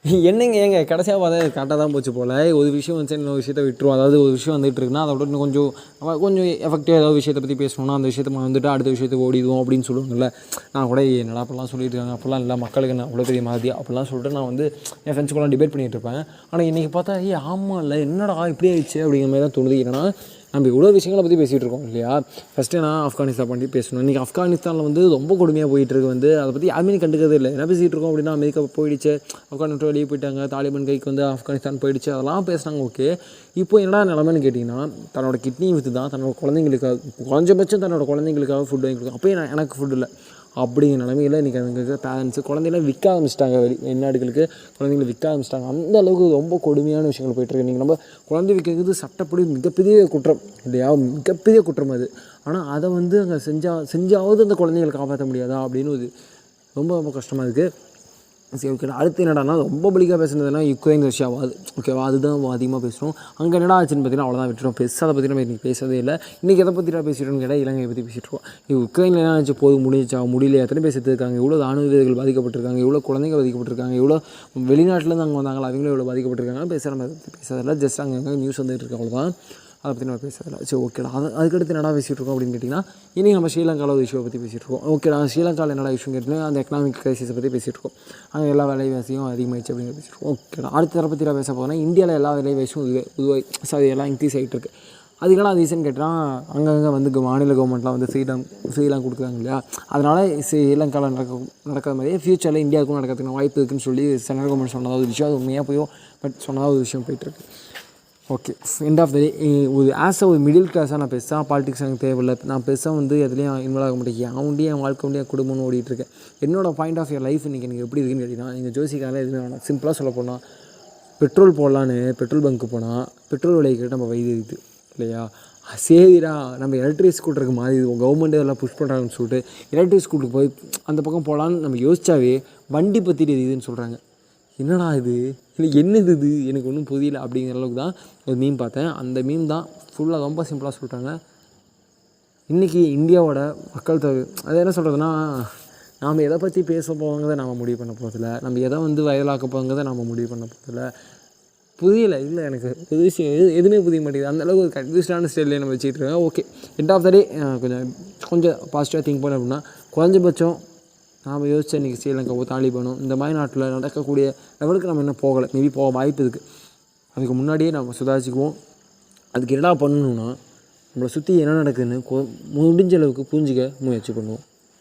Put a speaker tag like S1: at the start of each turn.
S1: என்னங்க ஏங்க கடைசியாக பார்த்தா கரெக்டாக தான் போச்சு போல். ஒரு விஷயம் வந்துச்சு இன்னொரு விஷயத்த விட்டுருவோம். அதாவது ஒரு விஷயம் வந்துட்டு இருக்குன்னா அதோட இன்னும் கொஞ்சம் எஃபெக்டிவாக ஏதாவது விஷயத்தை பற்றி பேசணும்னா அந்த விஷயத்த வந்துட்டு அடுத்த விஷயத்துக்கு ஓடிடுவோம் அப்படின்னு சொல்லுவாங்கல்ல. நான் கூட என்னடா அப்படிலாம் சொல்லிட்டு இருக்காங்க, அப்படிலாம் இல்லை, மக்களுக்கு நான் அவ்வளோ பெரிய மாதிரி அப்படிலாம் சொல்லிட்டு நான் வந்து என் ஃப்ரெண்ட்ஸ்குலாம் டிபேட் பண்ணிகிட்டு இருப்பேன். ஆனால் இன்றைக்கி பார்த்தா ஆமாம் இல்லை என்னடா இப்படி ஆயிடுச்சு அப்படிங்கிற மாதிரி தான் தோணுது. ஏன்னா நம்ம இவ்வளோ விஷயங்களை பற்றி பேசிகிட்டு இருக்கோம் இல்லையா. ஃபஸ்ட்டு நான் ஆப்கானிஸ்தான் பற்றி பேசணும். இன்றைக்கி ஆப்கானிஸ்தானில் வந்து ரொம்ப கொடுமையாக போயிட்டுருக்கு. வந்து அதை பற்றி யாருமே கண்டுக்கிறதே இல்லை. என்ன பேசிகிட்டு இருக்கோம் அப்படின்னா அமெரிக்கா போயிடுச்சு, ஆப்கானிஸ்தான் வெளியே போயிட்டாங்க, தாலிபான் கைக்கு வந்து ஆப்கானிஸ்தான் போயிடுச்சு, அதெல்லாம் பேசுனாங்க. ஓகே, இப்போ என்னடா நிலமைன்னு கேட்டிங்கன்னா தன்னோட கிட்னி விற்று தான் தன்னோட குழந்தைங்களுக்காக, குறைஞ்சபட்சம் தன்னோட குழந்தைங்களுக்காக ஃபுட் வாங்கி கொடுக்கும். அப்போ எனக்கு ஃபுட் இல்லை அப்படிங்கிற நிலமையில் இன்றைக்கி அங்கே பேரண்ட்ஸு குழந்தைலாம் விற்க ஆரம்பிச்சிட்டாங்க. வெளிநாடுகளுக்கு குழந்தைங்களை விற்க ஆரம்பிச்சிட்டாங்க. அந்த அளவுக்கு ரொம்ப கொடுமையான விஷயங்கள் போய்ட்டுருக்கு. நீங்கள் நம்ம குழந்தை விற்கிறது சட்டப்படி மிகப்பெரிய குற்றம் இல்லையா, மிகப்பெரிய குற்றம் அது. ஆனால் அதை வந்து அங்கே செஞ்சாவது அந்த குழந்தைங்களை காப்பாற்ற முடியாதா அப்படின்னு ரொம்ப ரொம்ப கஷ்டமாக இருக்குது. சரி, ஓகே. அடுத்து என்னடானா ரொம்ப பலிக்காக பேசுனதுன்னா யுக்ரைன் ரஷ்யாவாது, ஓகேவா, அதுதான் அதிகமாக பேசுகிறோம். அங்கே என்னடா ஆச்சுன்னு பார்த்தீங்கன்னா அவ்வளோதான் விட்டுட்டோம். பெருசாக அதை பற்றி நம்ம இன்றைக்கி பேசவே இல்லை. இன்றைக்கி எதை பற்றிடா பேசிட்டோன்னு கேட்டால் இலங்கையை பற்றி பேசிட்டுருக்கோம். யுக்ரைனில் என்ன ஆச்சு, முடிஞ்சா முடியல, எத்தனை பேர் செத்துருக்காங்க, எவ்வளோ ராணுவ வீரர்கள் பாதிக்கப்பட்டிருக்காங்க, எவ்வளோ குழந்தைங்க பாதிக்கப்பட்டிருக்காங்க, எவ்வளோ வெளிநாட்டிலேருந்து அங்கே வந்தாங்களா அவங்களும் எவ்வளோ பாதிக்கப்பட்டிருக்காங்க பேசுகிறதில்ல. ஜஸ்ட் அங்கே நியூஸ் வந்துட்டு இருக்கு, அவ்வளோதான். அதை பற்றி நம்ம பேசுறதில்ல. சரி, ஓகேடா. அதுக்கடுத்து என்னடா பேசிகிட்டு இருக்கோம் அப்படின்னு கேட்டிங்கன்னா இன்றைக்கி நம்ம ஸ்ரீலங்காவில் ஒரு இஷ்யூவை பற்றி பேசிகிட்டு இருக்கோம். ஓகேடா, ஸ்ரீலங்காவில் என்னடா இஷ்யூன்னு கேட்டிங்கன்னா அந்த எக்கனாமிக் கிரைசிஸை பற்றி பேசிகிட்டு இருக்கோம். அங்கே எல்லா விலைவாசியும் அதிகமாகிடுச்சு அப்படின்னு பேசிகிட்டு இருக்கோம். ஓகேடா, அடுத்த தர பற்றி பேச போனால் இந்தியாவில் எல்லா விலைவாசியும் எல்லாம் இன்க்ரீஸ் ஆகிட்டு இருக்குது. அதுக்கெல்லாம் அது ரீசன் கேட்டால் அங்கங்கே வந்து மாநில கவர்மெண்ட்லாம் வந்து ஃப்ரீலாம் கொடுக்குறாங்க இல்லையா. அதனால் ஸ்ரீலங்காவில் நடக்கிற மாதிரியே ஃப்யூச்சரில் இந்தியாவுக்கும் நடக்கிறதுக்கு வாய்ப்பு இருக்குதுன்னு சொல்லி சென்ட்ரல் கவர்மெண்ட் சொன்னதாக ஒரு விஷயம், அது உண்மையாக போயும் பட் சொன்னதாக ஒரு விஷயம் போயிட்டுருக்கு. ஓகே, எண்ட் ஆஃப் த டே ஒரு மிடில் கிளாஸாக நான் பெருசாக பாலிடிக்ஸ் எனக்கு தேவையில்லை. நான் பெருசாக வந்து எதுலேயும் இன்வால்வ் ஆக மாட்டேன். என் வாழ்க்கை என் குடும்பம்னு ஓடிட்டுருக்கேன். என்னோட பாயிண்ட் ஆஃப் லைஃப் இன்றைக்கி எனக்கு எப்படி இருக்குன்னு கேட்டிங்கன்னா, நீங்கள் ஜோசிக்காரலாம் எதுவுமே வேணாம். சிம்பிளாக சொல்ல போனால் பெட்ரோல் போடலான்னு பெட்ரோல் பங்க்கு போனால் பெட்ரோல் விலை கேட்டு நம்ம வயிறு இருக்குது இல்லையா. சரிடா, நம்ம எலக்ட்ரிக் ஸ்கூட்டருக்கு மாதிரி கவர்மெண்ட்டே எல்லாம் புஷ் பண்ணுறாங்கன்னு சொல்லிட்டு எலக்ட்ரிக் ஸ்கூட்டருக்கு போய் அந்த பக்கம் போகலான்னு நம்ம யோசிச்சாவே வண்டி பற்றிட்டு இதுன்னு சொல்கிறாங்க. என்னடா இது, இல்லை என்னது இது, எனக்கு ஒன்றும் புரியல அப்படிங்கிற அளவுக்கு தான் ஒரு மீம் பார்த்தேன். அந்த மீம் தான் ஃபுல்லாக ரொம்ப சிம்பிளாக சொல்லிட்டாங்க. இன்றைக்கி இந்தியாவோட மக்கள் தொகை அது என்ன சொல்கிறதுனா, நாம் எதை பற்றி பேச போவாங்கிறத நாம் முடிவு பண்ண போகிறதில்ல, நம்ம எதை வந்து வைரலாக்க போகிறத நாம் முடிவு பண்ண போகிறதில்ல. புரியலை, இல்லை எனக்கு புது விஷயம் எதுவுமே புரிய மாட்டேங்குது. அந்தளவுக்கு ஒரு கன்ஃபியூஸ்டான ஸ்டைல்லே நம்ம வச்சுக்கிட்டு இருக்கேன். ஓகே, எண்ட் ஆஃப் த டே கொஞ்சம் பாசிட்டிவாக திங்க் பண்ண அப்படின்னா குறைஞ்சபட்சம் நாம் யோசிச்சா இன்றைக்கி ஸ்ரீலங்காவோ தாலிபானோ இந்த மாதிரி நாட்டில் நடக்கக்கூடிய லெவலுக்கு நம்ம இன்னும் போகலை. மேபி போக வாய்ப்பு இருக்குது. அதுக்கு முன்னாடியே நம்ம சுதாரிச்சுக்குவோம். அதுக்கு என்னடா பண்ணணுன்னா நம்மளை சுற்றி என்ன நடக்குதுன்னு முடிஞ்ச அளவுக்கு புரிஞ்சிக்க முயற்சி பண்ணுவோம்.